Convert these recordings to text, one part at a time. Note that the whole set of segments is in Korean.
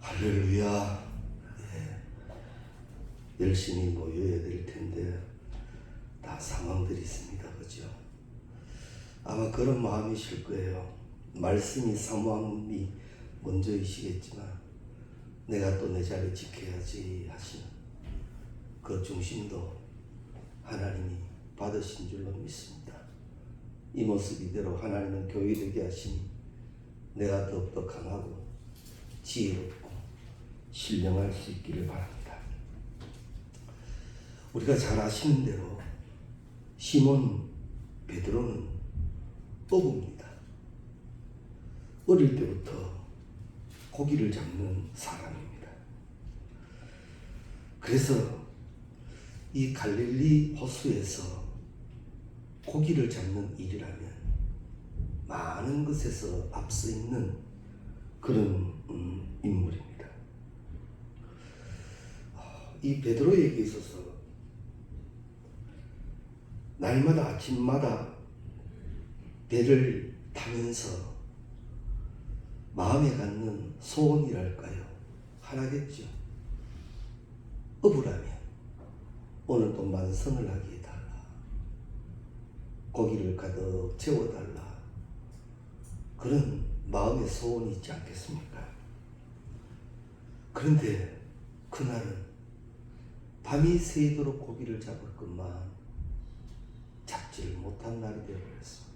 할렐루야. 열심히 모여야 될 텐데 다 상황들이 있습니다. 그죠? 아마 그런 마음이실 거예요. 말씀이 사모함이 먼저이시겠지만 내가 또 내 자리 지켜야지 하시는 그 중심도 하나님이 받으신 줄로 믿습니다. 이 모습 이대로 하나님은 교회되게 하시니 내가 더욱더 강하고 지혜롭고 신령할 수 있기를 바랍니다. 우리가 잘 아시는 대로 시몬 베드로는 어부입니다. 어릴 때부터 고기를 잡는 사람입니다. 그래서 이 갈릴리 호수에서 고기를 잡는 일이라면 많은 것에서 앞서 있는 그런 인물입니다. 이 베드로에게 있어서 날마다 아침마다 배를 타면서 마음에 갖는 소원이랄까요? 하나겠죠. 어부라면 오늘도 만선을 하게 해달라. 고기를 가득 채워달라. 그런 마음의 소원이 있지 않겠습니까? 그런데 그날은 밤이 새도록 고기를 잡을 것만 잡지를 못한 날이 되어버렸습니다.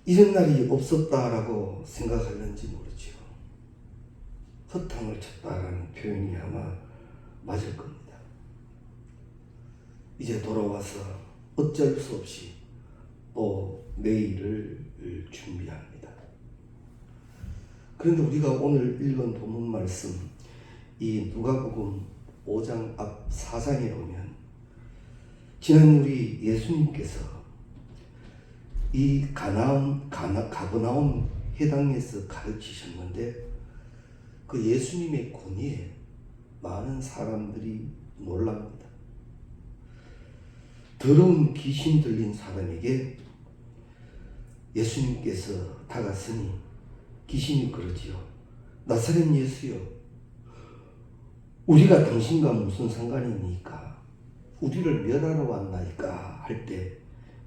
이런 날이 없었다라고 생각하는지 모르죠. 허탕을 쳤다라는 표현이 아마 맞을 겁니다. 이제 돌아와서 어쩔 수 없이 또 내일을 준비합니다. 그런데 우리가 오늘 읽은 본문 말씀, 이 누가복음 5장 앞 4장에 보면 지난 우리 예수님께서 이 가버나움 해당에서 가르치셨는데 그 예수님의 권위에 많은 사람들이 놀랍니다. 더러운 귀신 들린 사람에게 예수님께서 다가서니 귀신이 그러지요. 나사렛 예수여, 우리가 당신과 무슨 상관입니까? 우리를 멸하러 왔나이까? 할 때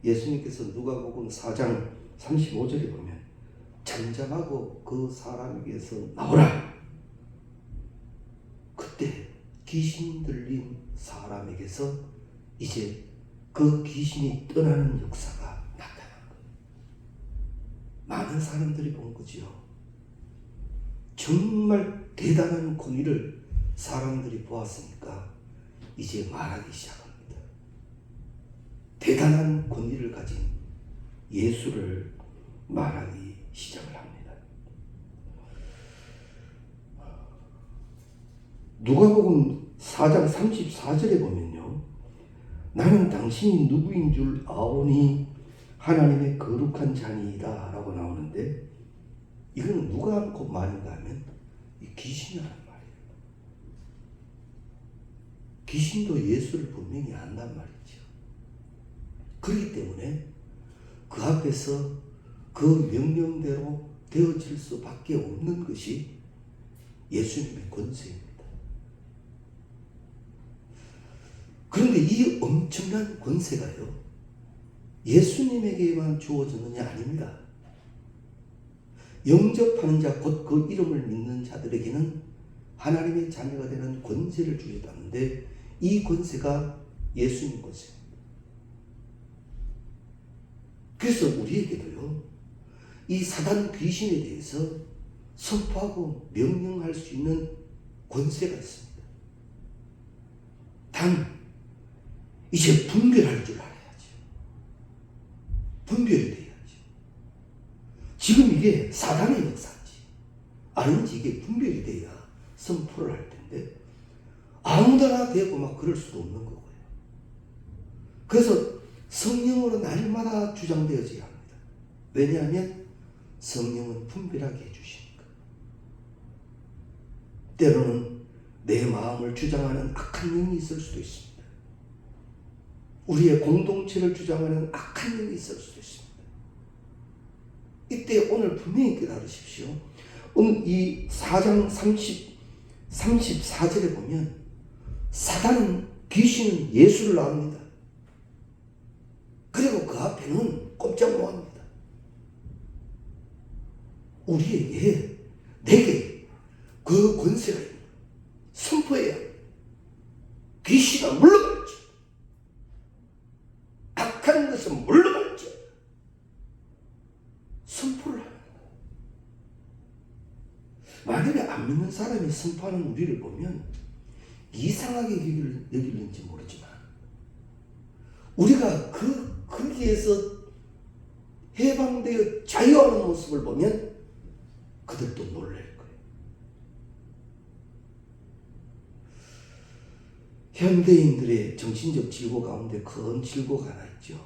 예수님께서 누가복음 4장 35절에 보면 잠잠하고 그 사람에게서 나오라. 그때 귀신 들린 사람에게서 이제 그 귀신이 떠나는 역사가 나타난 거예요. 많은 사람들이 본 거지요. 정말 대단한 권위를 사람들이 보았으니까 이제 말하기 시작합니다. 대단한 권위를 가진 예수를 말하기 시작을 합니다. 누가복음 4장 34절에 보면요, 나는 당신이 누구인 줄 아오니 하나님의 거룩한 자니이다 라고 나오는데, 이건 누가 하는 말인가 하면 이 귀신이 하는 말이에요. 귀신도 예수를 분명히 안단 말이죠. 그렇기 때문에 그 앞에서 그 명령대로 되어질 수밖에 없는 것이 예수님의 권세입니다. 그런데 이 엄청난 권세가요, 예수님에게만 주어졌느냐? 아닙니다. 영접하는 자, 곧 그 이름을 믿는 자들에게는 하나님의 자녀가 되는 권세를 주셨다는데 이 권세가 예수님 권세입니다. 그래서 우리에게도요, 이 사단 귀신에 대해서 선포하고 명령할 수 있는 권세가 있습니다. 단 이제 분별할 줄 알아야죠. 분별이 돼야죠. 지금 이게 사단의 역사인지 아닌지 이게 분별이 돼야 선포를 할 텐데 아무데나 대고 막 그럴 수도 없는 거고요. 그래서 성령으로 날마다 주장되어져야 합니다. 왜냐하면 성령은 분별하게 해주시니까. 때로는 내 마음을 주장하는 악한 영이 있을 수도 있습니다. 우리의 공동체를 주장하는 악한 영이 있을 수도 있습니다. 이때 오늘 분명히 깨달으십시오. 오늘 이 4장 34절에 보면 사단은, 귀신은 예수를 낳습니다. 그리고 그 앞에는 꼼짝 못합니다. 우리에게, 내게 그 권세가 있는 선포해야 합니다. 귀신아 물러갈지, 악한 것은 물러갈지 선포를 합니다. 만약에 안 믿는 사람이 선포하는 우리를 보면 이상하게 여길는지 모르지만 우리가 거기에서 해방되어 자유하는 모습을 보면 그들도 놀랄 거예요. 현대인들의 정신적 질고 가운데 큰 질고가 하나 있죠.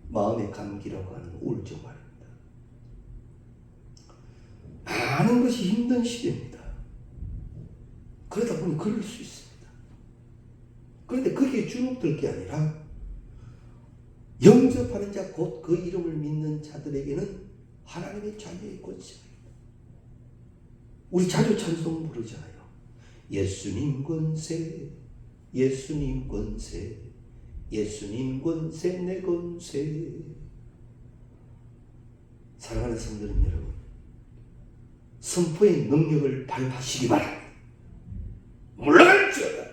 마음의 감기라고 하는 우울증 말입니다. 많은 것이 힘든 시대입니다. 그러다 보니 그럴 수 있습니다. 그런데 거기에 주눅들 게 아니라 영접하는 자, 곧 그 이름을 믿는 자들에게는 하나님의 자녀의 권세가 있다. 우리 자주 찬송 부르잖아요. 예수님 권세, 예수님 권세, 예수님 권세, 내 권세. 사랑하는 성도님 여러분, 선포의 능력을 발휘하시기 바랍니다. 물러갈지어다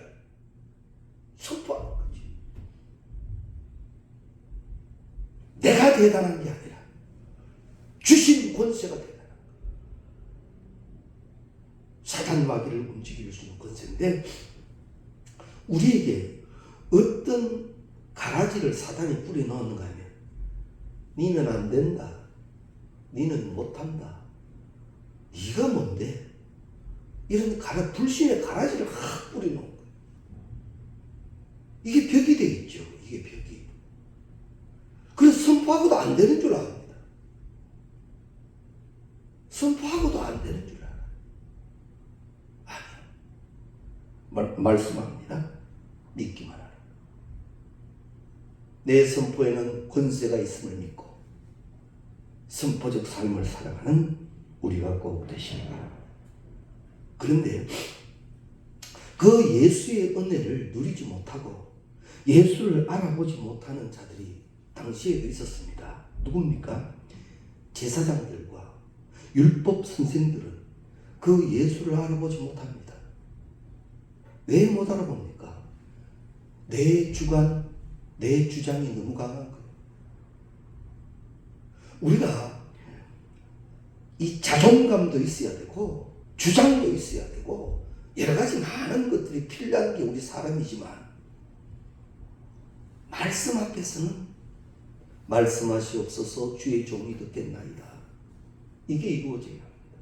선포하는 거지. 내가 대단한 게 아니라 주신 권세가 대단한 거야. 사단 마귀를 움직일 수 있는 권세인데, 우리에게 어떤 가라지를 사단이 뿌려 넣었는가 하면, 니는 안 된다, 니는 못한다, 니가 뭔데, 이런 불신의 가라지를 확 뿌려 놓은 거예요. 이게 벽이 되겠죠. 이게 벽이. 그래서 선포하고도 안 되는 줄 압니다. 선포하고도 안 되는 줄 알아요. 아니요. 말씀합니다. 믿기만 하라. 내 선포에는 권세가 있음을 믿고 선포적 삶을 살아가는 우리가 꼭 되시기 바랍니다. 그런데 그 예수의 은혜를 누리지 못하고 예수를 알아보지 못하는 자들이 당시에도 있었습니다. 누굽니까? 제사장들과 율법 선생들은 그 예수를 알아보지 못합니다. 왜 못 알아봅니까? 내 주관, 내 주장이 너무 강한 거예요. 우리가 이 자존감도 있어야 되고 주장도 있어야 되고 여러 가지 많은 것들이 필요한 게 우리 사람이지만, 말씀 앞에서는 말씀하시옵소서 주의 종이 듣겠나이다, 이게 이루어져야 합니다.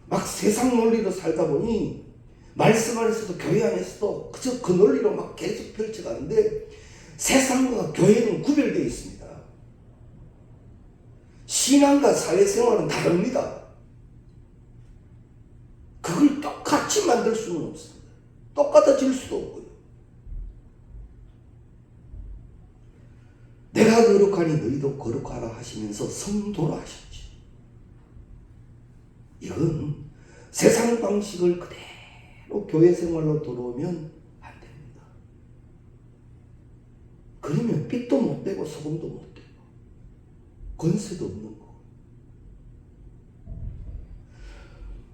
막 세상 논리로 살다 보니 말씀 안에서도 교회 안에서도 그저 그 논리로 막 계속 펼쳐가는데, 세상과 교회는 구별되어 있습니다. 신앙과 사회생활은 다릅니다. 그걸 똑같이 만들 수는 없습니다. 똑같아질 수도 없고요. 내가 거룩하니 너희도 거룩하라 하시면서 성도로 하셨지. 이건 세상 방식을 그대로 교회 생활로 들어오면 안 됩니다. 그러면 빛도 못 되고 소금도 못 되고 권세도 없는 거.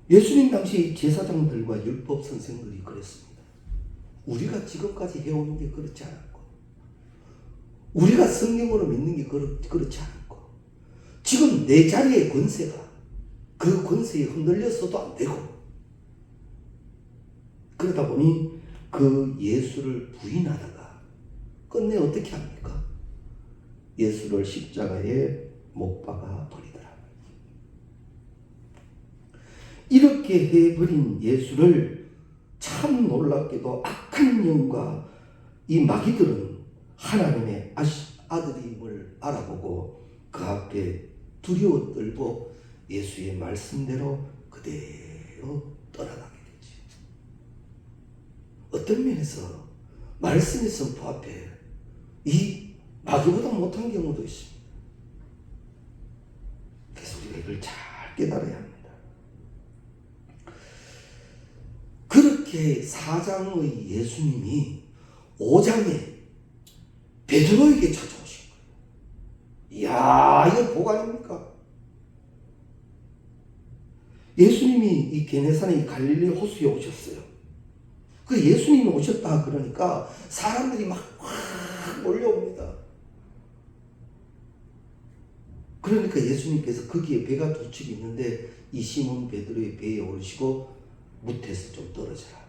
예수님 당시 제사장들과 율법 선생들이 그랬습니다. 우리가 지금까지 해오는 게 그렇지 않았고, 우리가 성경으로 믿는 게 그렇지 않고, 지금 내 자리의 권세가 그 권세에 흔들려서도 안 되고, 그러다 보니 그 예수를 부인하다가 끝내 어떻게 합니까? 예수를 십자가에 못 박아 버리더라. 이렇게 해버린 예수를 참 놀랍게도 악한 영과 이 마귀들은 하나님의 아들임을 알아보고 그 앞에 두려워 떨고 예수의 말씀대로 그대로 떠나가게 되지. 어떤 면에서 말씀의 선포 앞에 이 마귀보다 못한 경우도 있습니다. 그래서 우리가 이걸 잘 깨달아야 합니다. 그렇게 4장의 예수님이 5장에 베드로에게 찾아오신 거예요. 이야, 이거 복 아닙니까? 예수님이 이 게네사렛 갈릴리 호수에 오셨어요. 그 예수님이 오셨다 그러니까 사람들이 막 몰려옵니다. 그러니까 예수님께서 거기에 배가 두 척이 있는데 이 시몬 베드로의 배에 오르시고 무태에서 좀 떨어져라.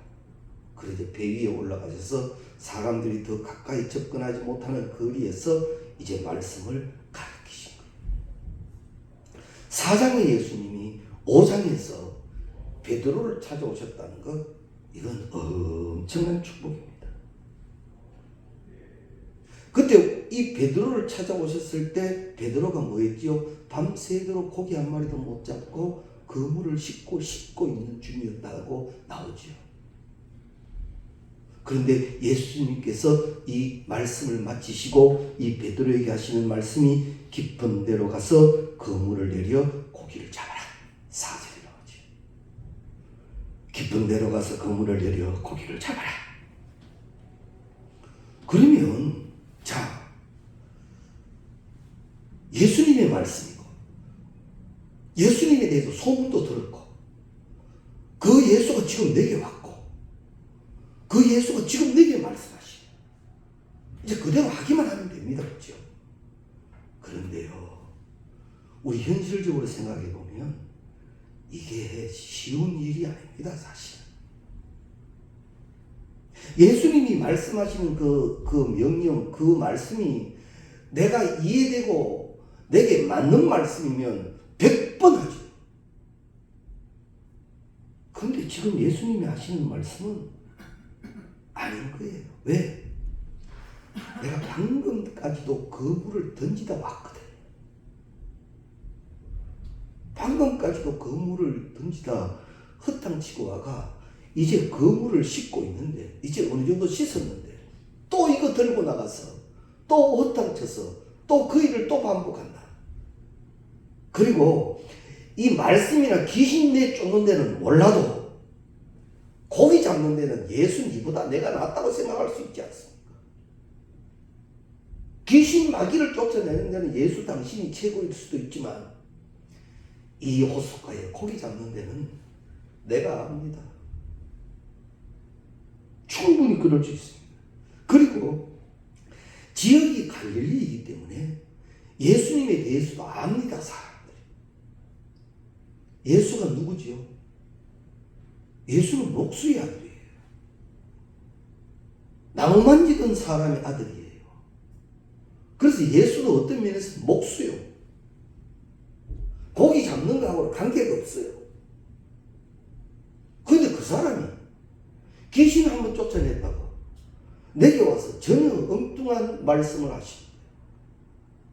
그래서 배 위에 올라가셔서 사람들이 더 가까이 접근하지 못하는 거리에서 이제 말씀을 가르치신 거예요. 4장의 예수님이 5장에서 베드로를 찾아오셨다는 것, 이건 엄청난 축복입니다. 그때 이 베드로를 찾아오셨을 때 베드로가 뭐였지요? 밤새도록 고기 한 마리도 못 잡고 그물을 씻고 있는 중이었다고 나오지요. 그런데 예수님께서 이 말씀을 마치시고 이 베드로에게 하시는 말씀이 깊은 데로 가서 그물을 내려 고기를 잡아라. 4절에 나오죠. 깊은 데로 가서 그물을 내려 고기를 잡아라. 그러면 자, 예수님의 말씀이고 예수님에 대해서 소문도 들었고 그 예수가 지금 내게 왔고 그 예수가 지금 내게 말씀하시네. 이제 그대로 하기만 하면 됩니다. 그렇죠? 그런데요, 우리 현실적으로 생각해 보면 이게 쉬운 일이 아닙니다. 사실 예수님이 말씀하시는 그 명령, 그 말씀이 내가 이해되고 내게 맞는 말씀이면 100번 하죠. 그런데 지금 예수님이 하시는 말씀은 아닌 거예요. 왜? 내가 방금까지도 그물을 던지다 왔거든. 방금까지도 그물을 던지다 헛탕치고 와가 이제 그물을 씻고 있는데 이제 어느 정도 씻었는데 또 이거 들고 나가서 또 헛탕쳐서 또 그 일을 또 반복한다. 그리고 이 말씀이나 귀신 내쫓는 데는 몰라도 고기 잡는 데는 예수 니보다 내가 낫다고 생각할 수 있지 않습니까? 귀신 마귀를 쫓아내는 데는 예수 당신이 최고일 수도 있지만 이 호숫가에 고기 잡는 데는 내가 압니다. 충분히 그럴 수 있습니다. 그리고 지역이 갈릴리이기 때문에 예수님에 대해서도 압니다. 사람들이. 예수가 누구지요? 예수는 목수의 아들이에요. 나무 만지던 사람의 아들이에요. 그래서 예수는 어떤 면에서 목수요. 고기 잡는 거하고는 관계가 없어요. 그런데 그 사람이 귀신 한번 쫓아냈다고 내게 와서 전혀 엉뚱한 말씀을 하십니다.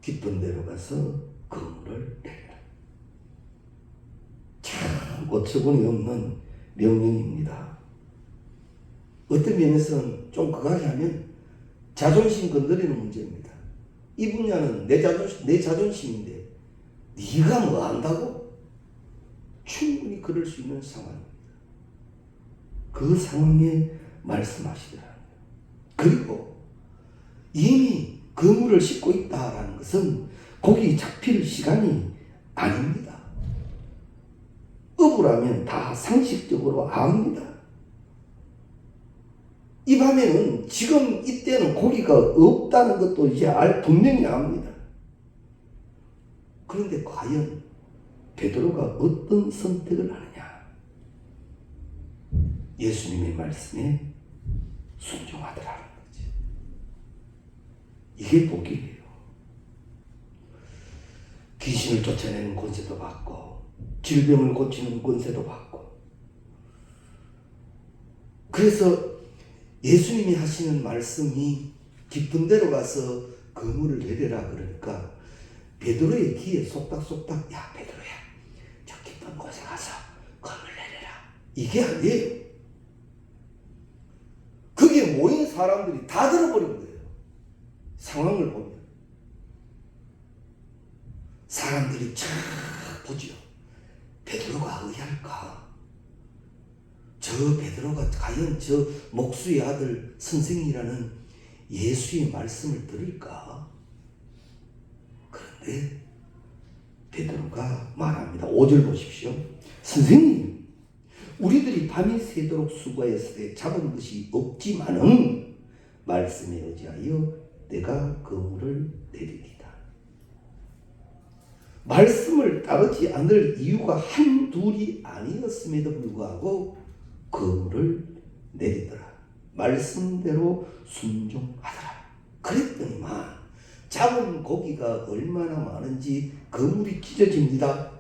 깊은 데로 가서 그물을 내라. 참 어처구니 없는 명령입니다. 어떤 면에서는 좀 그하게 하면 자존심 건드리는 문제입니다. 이 분야는 내 자존심인데 네가 뭐 안다고? 충분히 그럴 수 있는 상황입니다. 그 상황에 말씀하시더라고요. 그리고 이미 그물을 씻고 있다라는 것은 고기 잡힐 시간이 아닙니다. 어부라면 다 상식적으로 압니다. 이 밤에는 지금 이때는 고기가 없다는 것도 이제 분명히 압니다. 그런데 과연 베드로가 어떤 선택을 하느냐? 예수님의 말씀에 순종하더라는 거죠. 이게 복이에요. 귀신을 쫓아내는 권세도 받고 질병을 고치는 권세도 받고. 그래서 예수님이 하시는 말씀이 깊은 데로 가서 그물을 내려라 그러니까 베드로의 귀에 속닥속닥 야 베드로야 저 깊은 곳에 가서 그물 내려라. 이게 아니에요. 거기에 모인 사람들이 다 들어버린 거예요. 상황을 보면. 사람들이 참 보죠. 베드로가 의할까? 저 베드로가 과연 저 목수의 아들 선생이라는 예수의 말씀을 들을까? 그런데 베드로가 말합니다. 5절 보십시오. 선생님, 우리들이 밤이 새도록 수고했을 때 잡은 것이 없지만은 말씀에 의지하여 내가 그물을 내리리다. 말씀을 따르지 않을 이유가 한둘이 아니었음에도 불구하고 그물을 내리더라. 말씀대로 순종하더라. 그랬더니만 잡은 고기가 얼마나 많은지 그물이 찢어집니다.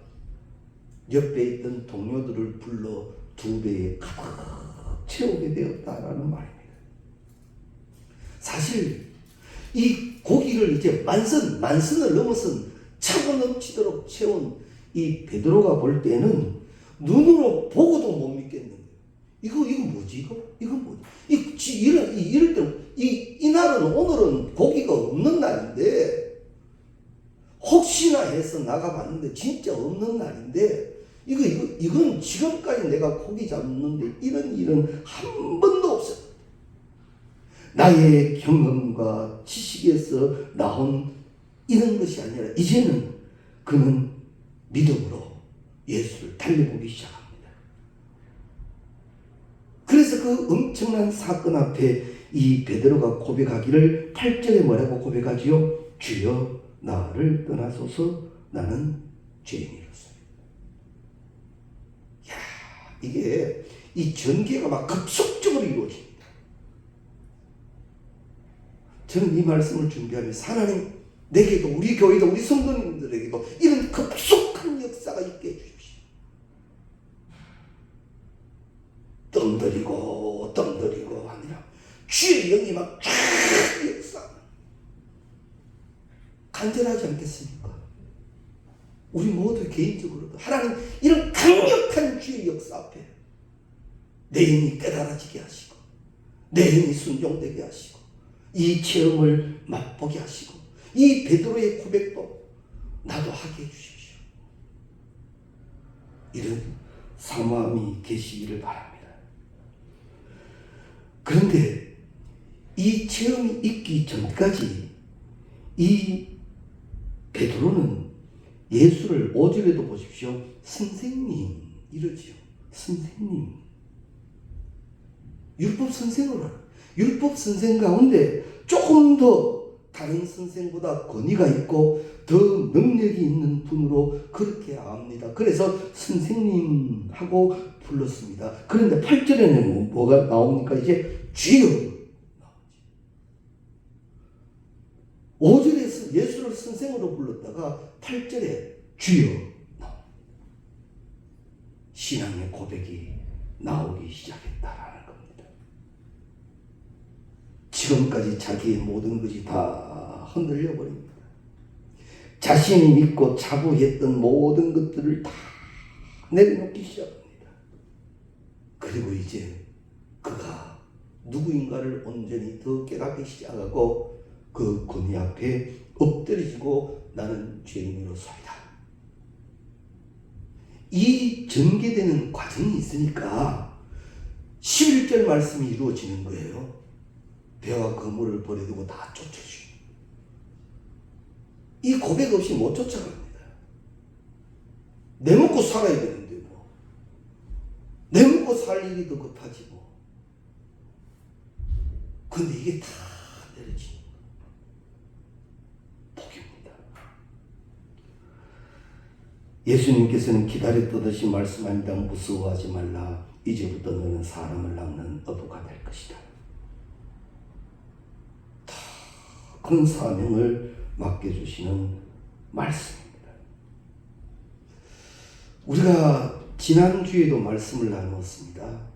옆에 있던 동료들을 불러 2배에 가득 채우게 되었다라는 말입니다. 사실 이 고기를 이제 만선을 넘어선 차고 넘치도록 채운 이 베드로가 볼 때는 눈으로 보고도 못 믿겠는 거예요. 이거 뭐지? 이건 뭐지? 이럴 때는 이 날은 오늘은 고기가 없는 날인데 혹시나 해서 나가봤는데 진짜 없는 날인데 이건 지금까지 내가 고기 잡는데 이런 일은 한 번도 없었다. 나의 경험과 지식에서 나온 이런 것이 아니라 이제는 그는 믿음으로 예수를 달려보기 시작합니다. 그래서 그 엄청난 사건 앞에 이 베드로가 고백하기를 8절에 뭐라고 고백하지요? 주여 나를 떠나소서 나는 죄인이로소이다. 야, 이게 이 전개가 막 급속적으로 이루어집니다. 저는 이 말씀을 준비하면서 하나님 내게도 우리 교회도 우리 성도님들에게도 이런 급속한 역사가 있게 해주십시오. 뜸들이고 아니라 주의 영이 막 역사 간절하지 않겠습니까? 우리 모두 개인적으로도 하나님 이런 강력한 주의 역사 앞에 내 영이 깨달아지게 하시고 내 영이 순종되게 하시고 이 체험을 맛보게 하시고 이 베드로의 고백도 나도 하게 해주십시오. 이런 사모함이 계시기를 바랍니다. 그런데 이 체험이 있기 전까지 이 베드로는 예수를 5절에도 보십시오. 선생님 이러지요. 선생님. 율법 선생으로 하는. 율법 선생 가운데 조금 더 다른 선생보다 권위가 있고 더 능력이 있는 분으로 그렇게 압니다. 그래서 선생님하고 불렀습니다. 그런데 8절에는 뭐가 나옵니까? 이제 주여. 5절에서 예수를 선생으로 불렀다가 8절에 주여. 신앙의 고백이 나오기 시작했다라는 겁니다. 지금까지 자기의 모든 것이 다 흔들려 버립니다. 자신이 믿고 자부했던 모든 것들을 다 내려놓기 시작합니다. 그리고 이제 그가 누구인가를 온전히 더 깨닫기 시작하고 그 권위 앞에 엎드려지고 나는 죄인으로서이다. 이 전개되는 과정이 있으니까 11절 말씀이 이루어지는 거예요. 배와 그물을 버려두고 다 쫓아주고. 이 고백 없이 못 쫓아갑니다. 내 먹고 살아야 되는데 뭐. 내 먹고 살 일이 더 급하지 뭐. 근데 이게 다 내려지는 복입니다. 예수님께서는 기다려 떠듯이 말씀합니다. 무서워하지 말라. 이제부터 너는 사람을 낚는 어부가 될 것이다. 큰 사명을 맡겨주시는 말씀입니다. 우리가 지난주에도 말씀을 나누었습니다.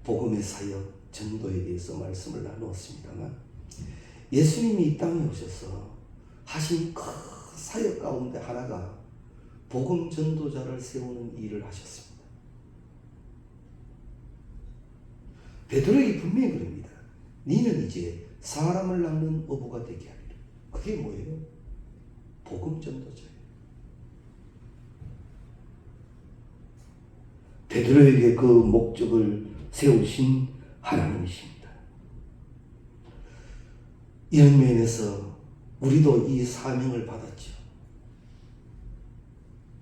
복음의 사역, 전도에 대해서 말씀을 나누었습니다만 예수님이 이 땅에 오셔서 하신 큰 사역 가운데 하나가 복음 전도자를 세우는 일을 하셨습니다. 베드로에게 분명히 그럽니다. 너는 이제 사람을 낚는 어부가 되게 하리라. 그게 뭐예요? 복음 전도자예요. 베드로에게 그 목적을 세우신 하나님이십니다. 이런 면에서 우리도 이 사명을 받았죠.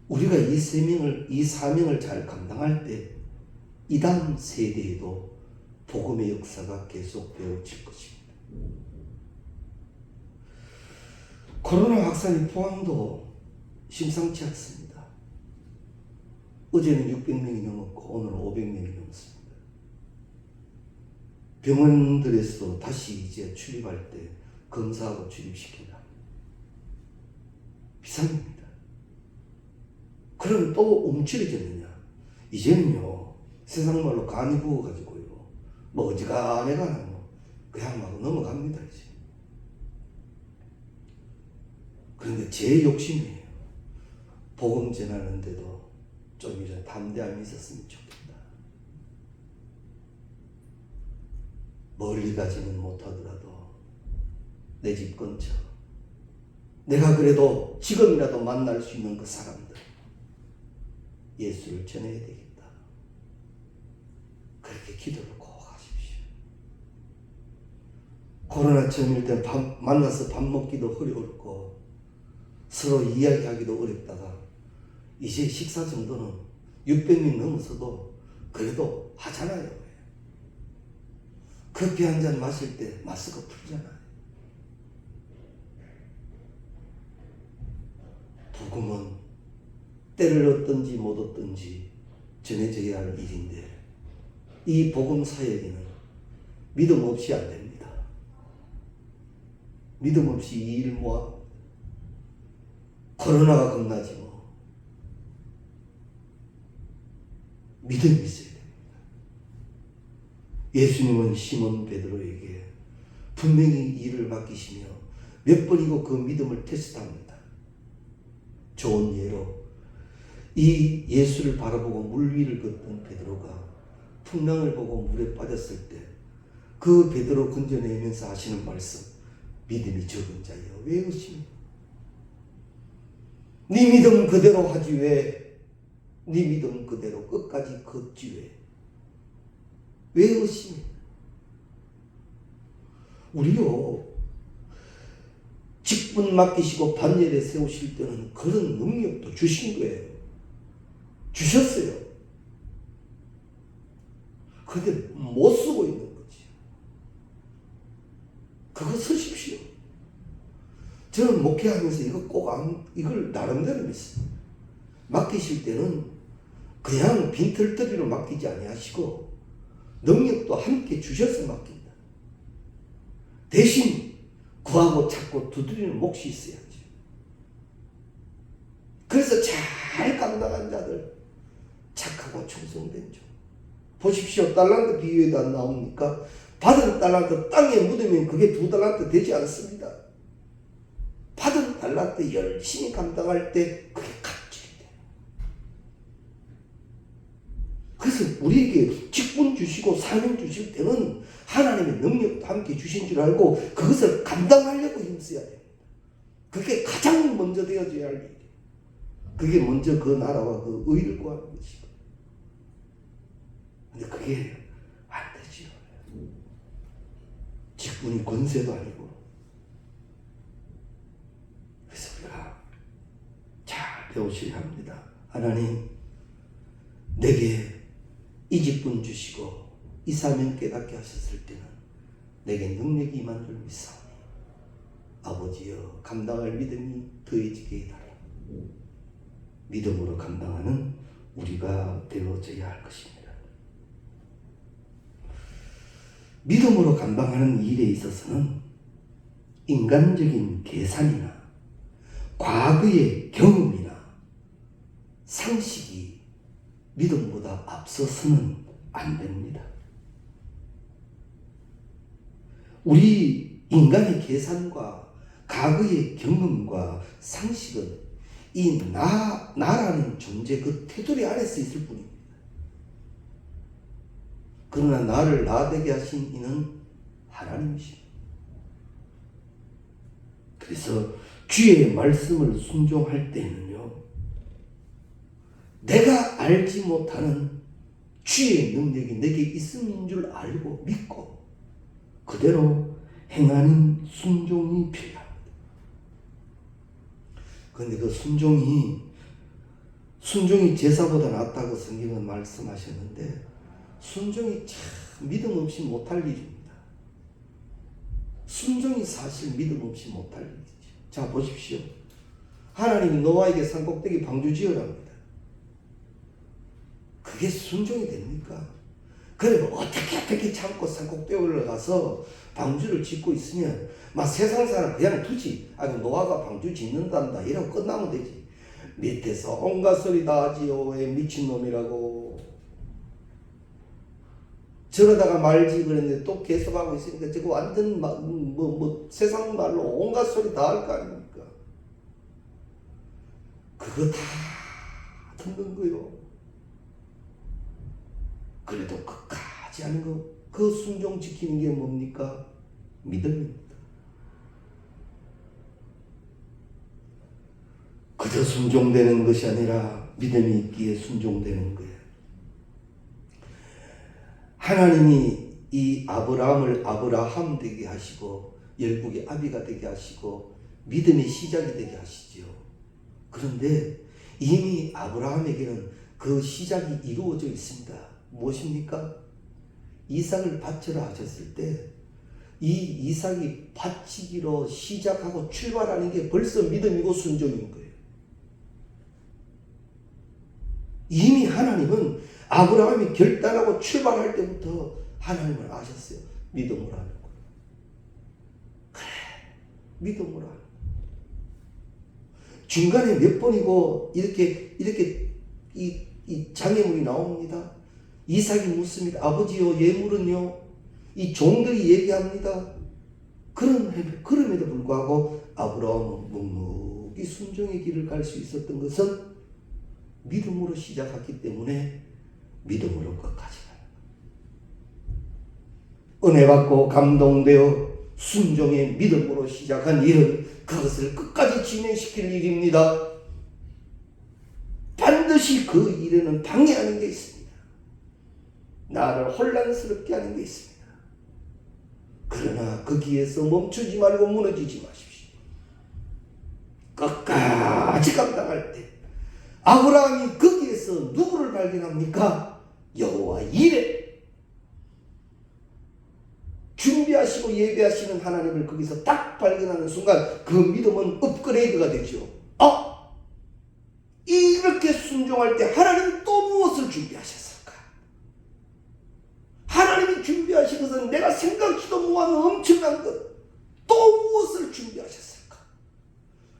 우리가 이 사명을 잘 감당할 때 이 다음 세대에도 복음의 역사가 계속되어질 것입니다. 코로나 확산이 포항도 심상치 않습니다. 어제는 600명이 넘었고 오늘은 500명이 넘었습니다. 병원들에서도 다시 이제 출입할 때 검사하고 출입시킨다. 비상입니다. 그럼 또 움츠러졌느냐? 이제는요, 세상 말로 간이 부어가지고요, 뭐 어지간해가 그냥 막 넘어갑니다, 이제. 그런데 제 욕심이에요. 복음 전하는데도 좀 이런 담대함이 있었으면 좋겠다. 멀리 가지는 못하더라도 내 집 근처, 내가 그래도 지금이라도 만날 수 있는 그 사람들, 예수를 전해야 되겠다. 그렇게 기도를 꼭 하십시오. 코로나 처음일 때 만나서 밥 먹기도 어렵고 서로 이야기하기도 어렵다가 이제 식사 정도는 600명 넘어서도 그래도 하잖아요. 커피 한 잔 마실 때 마스크 풀잖아요. 복음은 때를 얻든지 못 얻든지 전해져야 할 일인데 이 복음 사역에는 믿음 없이 안 됩니다. 믿음 없이 이 일 모아 코로나가 겁나지 뭐. 믿음이 있어야 됩니다. 예수님은 시몬 베드로에게 분명히 일을 맡기시며 몇 번이고 그 믿음을 테스트합니다. 좋은 예로 이 예수를 바라보고 물 위를 걷던 베드로가 풍랑을 보고 물에 빠졌을 때 그 베드로 건져내면서 하시는 말씀, 믿음이 적은 자여 왜 의심해? 네 믿음 그대로 하지 왜? 네 믿음 그대로 끝까지 걷지 왜 의심해? 우리요, 직분 맡기시고 반열에 세우실 때는 그런 능력도 주신 거예요. 주셨어요. 근데 못 쓰고 있는 거지. 그거 쓰십시오. 저는 목회하면서 이걸 나름대로 믿습니다. 맡기실 때는 그냥 빈털터리로 맡기지 아니하시고 능력도 함께 주셔서 맡긴다. 대신 구하고 찾고 두드리는 몫이 있어야죠. 그래서 잘 감당한 자들, 착하고 충성된 자. 보십시오. 달란트 비유에도 안 나옵니까? 받은 달란트 땅에 묻으면 그게 2달란트 되지 않습니다. 받은 달란트 열심히 감당할 때 그게 값질이 돼요. 그래서 우리에게 직분 주시고 사명 주실 때는 하나님의 능력도 함께 주신 줄 알고 그것을 감당하려고 힘써야 됩니다. 그게 가장 먼저 되어져야 할 일이에요. 그게 먼저 그 나라와 그 의를 구하는 것이고. 근데 그게 안 되지요. 직분이 권세도 아니고. 그래서 우리가 잘 배우셔야 합니다. 하나님, 내게 이 직분 주시고 이 사명 깨닫게 하셨을 때는 내게 능력이 임한 줄 믿사오니 아버지여 감당할 믿음이 더해지게 해달라. 믿음으로 감당하는 우리가 되어져야 할 것입니다. 믿음으로 감당하는 일에 있어서는 인간적인 계산이나 과거의 경험이나 상식이 믿음보다 앞서서는 안 됩니다. 우리 인간의 계산과 과거의 경험과 상식은 이 나라는 존재 그 테두리 안에서 있을 뿐입니다. 그러나 나를 나되게 하신 이는 하나님이십니다. 그래서 주의 말씀을 순종할 때는요, 내가 알지 못하는 주의 능력이 내게 있음인 줄 알고 믿고 그대로 행하는 순종이 필요합니다. 그런데 그 순종이 제사보다 낫다고 성경은 말씀하셨는데 순종이 참 믿음 없이 못할 일입니다. 순종이 사실 믿음 없이 못할 일이죠. 자 보십시오. 하나님이 노아에게 산꼭대기 방주 지으랍니다. 그게 순종이 됩니까? 그러면 어떻게 참고 산꼭대기 올라가서 방주를 짓고 있으면 막 세상 사람 그냥 두지. 아니 노아가 방주 짓는단다 이러고 끝나면 되지. 밑에서 온갖 소리 다 하지요. 왜 미친놈이라고. 저러다가 말지 그랬는데 또 계속하고 있으니까 저거 완전 세상 말로 온갖 소리 다 할 거 아닙니까? 그거 다 듣는 거요. 그래도 끝까지 하는 거, 그 순종 지키는 게 뭡니까? 믿음입니다. 그저 순종되는 것이 아니라 믿음이 있기에 순종되는 거예요. 하나님이 이 아브라함을 아브라함 되게 하시고 열국의 아비가 되게 하시고 믿음의 시작이 되게 하시지요. 그런데 이미 아브라함에게는 그 시작이 이루어져 있습니다. 무엇입니까? 이삭을 바쳐라 하셨을 때 이 이삭이 바치기로 시작하고 출발하는 게 벌써 믿음이고 순종인 거예요. 이미 하나님은 아브라함이 결단하고 출발할 때부터 하나님을 아셨어요. 믿음으로 하는 거예요. 그래, 믿음으로 하는 거예요. 중간에 몇 번이고 이렇게 이 장애물이 나옵니다. 이삭이 묻습니다. 아버지요, 예물은요? 이 종들이 얘기합니다. 그럼에도 불구하고 아브라함은 묵묵히 순종의 길을 갈 수 있었던 것은 믿음으로 시작했기 때문에 믿음으로 끝까지 가는 은혜 받고 감동되어 순종의 믿음으로 시작한 일은 그것을 끝까지 진행시킬 일입니다. 반드시 그 일에는 방해하는 게 있습니다. 나를 혼란스럽게 하는 게 있습니다. 그러나 거기에서 멈추지 말고 무너지지 마십시오. 끝까지 감당할 때 아브라함이 거기에서 누구를 발견합니까? 여호와 이레. 준비하시고 예배하시는 하나님을 거기서 딱 발견하는 순간 그 믿음은 업그레이드가 되죠. 이렇게 순종할 때 하나님은 또 무엇을 준비하셨을까? 하나님이 준비하신 것은 내가 생각지도 못하는 엄청난 것, 또 무엇을 준비하셨을까?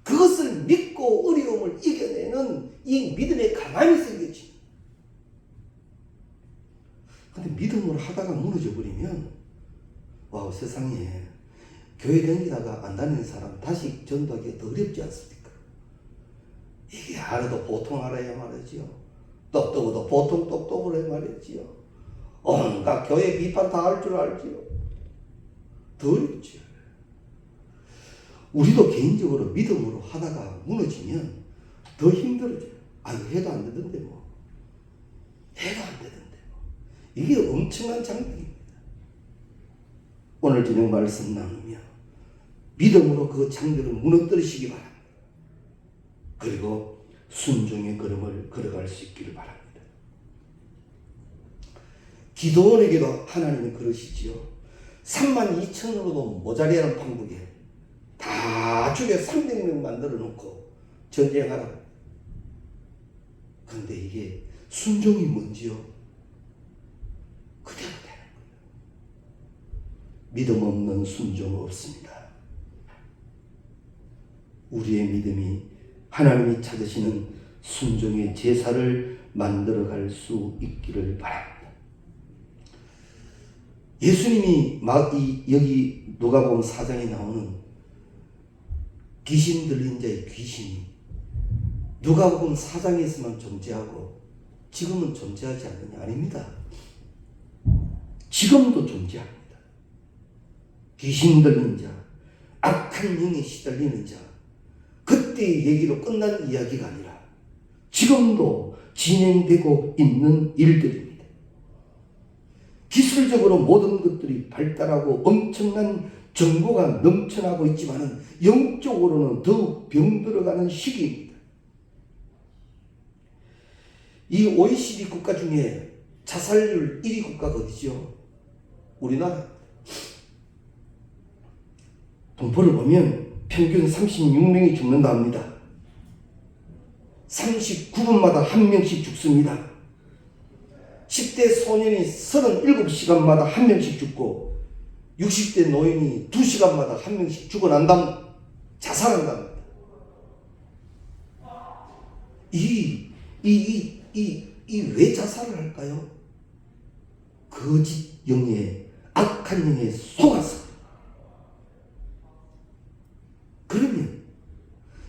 그것을 믿고 어려움을 이겨내는 이 믿음의 가만히 생겨지. 근데 믿음으로 하다가 무너져 버리면 와, 세상에 교회 다니다가 안 다니는 사람 다시 전도하기가 더 어렵지 않습니까? 이게 알아도 보통 알아야 말이지요. 똑똑도 보통 똑똑을 해 말이지요. 온갖 교회 비판 다 할 줄 알지요. 더 어렵지요. 우리도 개인적으로 믿음으로 하다가 무너지면 더 힘들어져요. 이거 해도 안 되던데 뭐. 해도 안 되던데 뭐. 이게 엄청난 장벽입니다. 오늘 저녁 말씀 나누며 믿음으로 그 장벽을 무너뜨리시기 바랍니다. 그리고 순종의 걸음을 걸어갈 수 있기를 바랍니다. 기도원에게도 하나님은 그러시지요. 32,000으로도 모자라는 판국에 다 죽여 300명 만들어 놓고 전쟁하라. 그런데 이게 순종이 뭔지요? 그대로 되는 거예요. 믿음 없는 순종 없습니다. 우리의 믿음이 하나님이 찾으시는 순종의 제사를 만들어갈 수 있기를 바랍니다. 예수님이 여기 누가복음 4장에 나오는 귀신 들린 자의 귀신이 누가복음 4장에서만 존재하고 지금은 존재하지 않느냐? 아닙니다. 지금도 존재합니다. 귀신 들린 자, 악한 영에 시달리는 자, 그때의 얘기로 끝난 이야기가 아니라 지금도 진행되고 있는 일들입니다. 기술적으로 모든 것들이 발달하고 엄청난 정보가 넘쳐나고 있지만은 영적으로는 더욱 병들어가는 시기입니다. 이 OECD 국가 중에 자살률 1위 국가가 어디죠? 우리나라. 동포를 보면 평균 36명이 죽는다 합니다. 39분마다 한 명씩 죽습니다. 10대 소년이 37시간마다 한 명씩 죽고 60대 노인이 2시간마다 한 명씩 죽어난다, 자살한답니다. 왜 자살을 할까요? 거짓 영에, 악한 영에 속아서. 그러면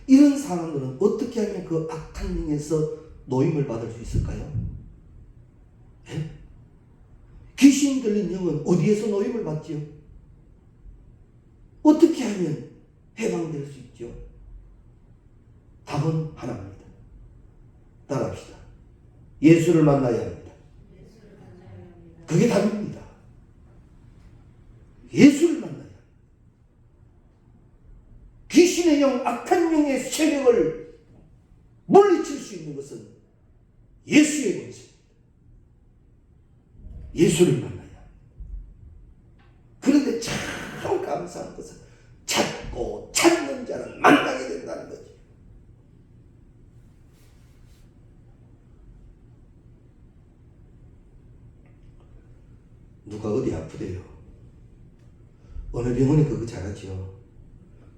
이런 사람들은 어떻게 하면 그 악한 영에서 노임을 받을 수 있을까요? 예? 귀신 들린 영은 어디에서 노임을 받지요? 어떻게 하면 해방될 수 있죠? 답은 하나입니다. 따라합시다. 예수를 만나야 합니다. 그게 답입니다. 예수를 만나야 합니다. 귀신의 영, 악한 영의 세력을 물리칠 수 있는 것은 예수의 권세입니다. 예수를 만나야 합니다. 그런데 참 감사한 것은 찾고 찾는 자는 만나게 된다는 거지. 누가 어디 아프대요. 어느 병원이 그거 잘하죠.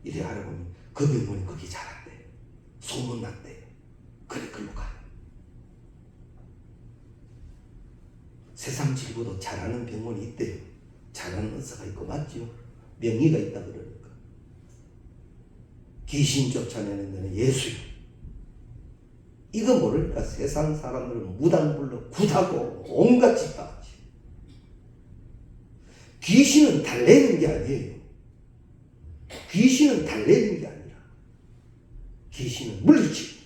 이래 알아보면 그 병원이 거기 잘한대. 소문났대. 그래 글로 가요. 세상 진보도 잘하는 병원이 있대요. 잘하는 의사가 있고 맞죠. 명의가 있다 그러니까. 귀신 쫓아내는 데는 예수요. 이거 모르니까 세상 사람들은 무당불로 굿하고 온갖 짓 다 하지. 귀신은 달래는 게 아니에요. 귀신은 달래는 게 아니라 귀신은 물리치고.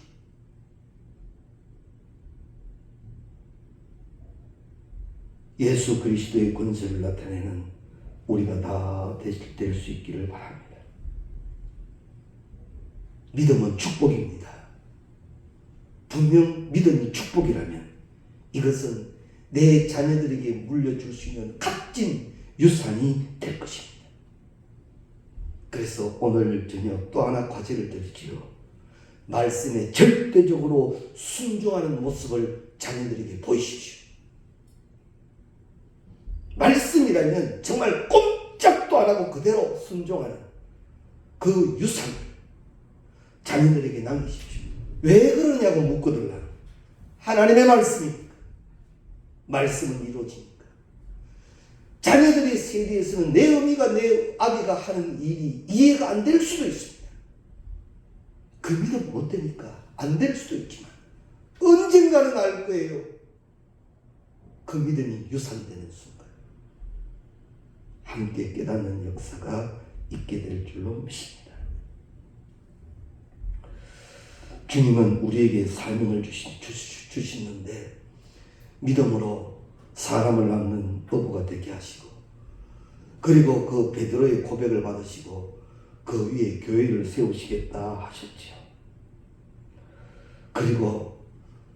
예수 그리스도의 권세를 나타내는 우리가 다 될 수 있기를 바랍니다. 믿음은 축복입니다. 분명 믿음이 축복이라면 이것은 내 자녀들에게 물려줄 수 있는 값진 유산이 될 것입니다. 그래서 오늘 저녁 또 하나 과제를 드리지요. 말씀에 절대적으로 순종하는 모습을 자녀들에게 보이십시오. 말씀이라면 정말 꼼짝도 안 하고 그대로 순종하는 그 유산을 자녀들에게 남기십시오. 왜 그러냐고 묻거들라. 하나님의 말씀이니까. 말씀은 이루어지니까. 자녀들의 세대에서는 내 어미가 내 아비가 하는 일이 이해가 안 될 수도 있습니다. 그 믿음 못 되니까 안 될 수도 있지만 언젠가는 알 거예요. 그 믿음이 유산되는 순간 함께 깨닫는 역사가 있게 될 줄로 믿습니다. 주님은 우리에게 사명을 주시는데 믿음으로 사람을 낳는 어부가 되게 하시고, 그리고 그 베드로의 고백을 받으시고 그 위에 교회를 세우시겠다 하셨지요. 그리고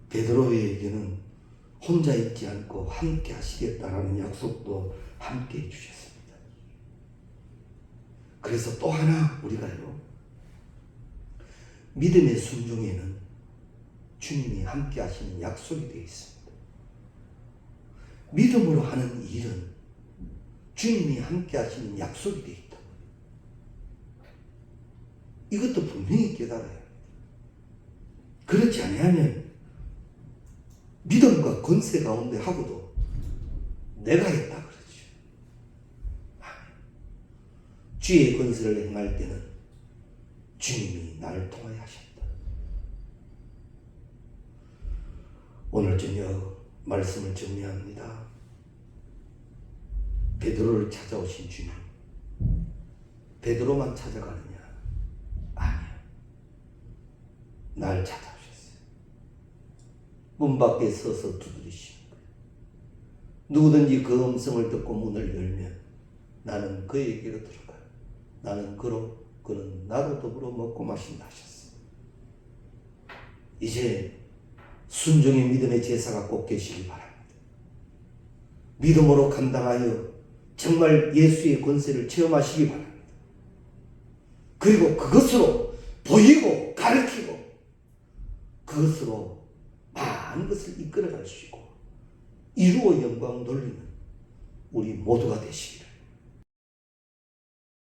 베드로에게는 혼자 있지 않고 함께 하시겠다라는 약속도 함께 해주셨습니다. 그래서 또 하나 우리가요, 믿음의 순종에는 주님이 함께 하시는 약속이 되어 있습니다. 믿음으로 하는 일은 주님이 함께 하시는 약속이 되어 있다. 이것도 분명히 깨달아야 합니다. 그렇지 아니하면 믿음과 권세 가운데 하고도 내가 했다 그러죠. 주의 권세를 행할 때는 주님이 나를 통하여 하셨다. 오늘 저녁 말씀을 정리합니다. 베드로를 찾아오신 주님, 베드로만 찾아가느냐? 아니야. 날 찾아오셨어요. 문 밖에 서서 두드리시는 거예요. 누구든지 그 음성을 듣고 문을 열면 나는 그에게로 들어가요. 나는 그는 나로 더불어 먹고 마신다 하셨어요. 이제 순종의 믿음의 제사가 꼭 계시기 바랍니다. 믿음으로 감당하여 정말 예수의 권세를 체험하시기 바랍니다. 그리고 그것으로 보이고 가르치고 그것으로 많은 것을 이끌어갈 수 있고 이루어 영광 돌리는 우리 모두가 되시기를